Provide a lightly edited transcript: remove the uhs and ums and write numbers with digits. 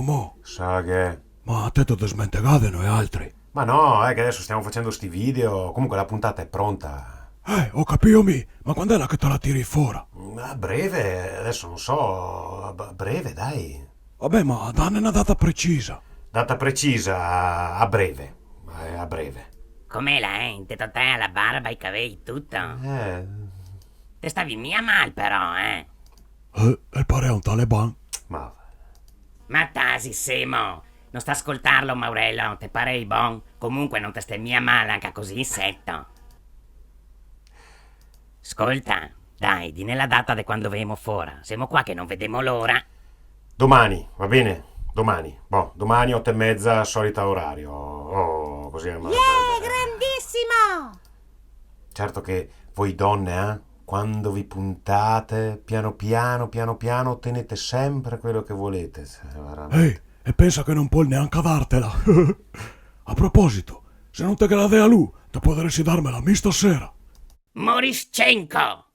mo. Sa che... Ma a te ti smentegate noi altri. Ma no, è che adesso stiamo facendo sti video. Comunque la puntata è pronta. Ho capito mi, ma quando è che te la tiri fuori? A breve, adesso non so. A breve, dai. Vabbè, ma danne una data precisa. Data precisa, a breve. A breve. Com'è la te te la barba, i capelli, tutto? Eh... Te stavi mia mal però, E pare un taleban. Ma tasi, Semo. Non sta a ascoltarlo, Maurello, te pare bon? Comunque non te stai mia male anche così, setto. Ascolta, dai, di nella data di quando vemo fuori. Siamo qua che non vediamo l'ora. Domani, va bene? Domani. Boh, domani 8:30, solita orario. Oh, così è. Grandissimo! Certo che voi donne, quando vi puntate, piano piano, ottenete sempre quello che volete. Ehi, e pensa che non puoi neanche dartela. A proposito, se non te che la dea lui, te potresti darmela mi stasera. Moriscenko!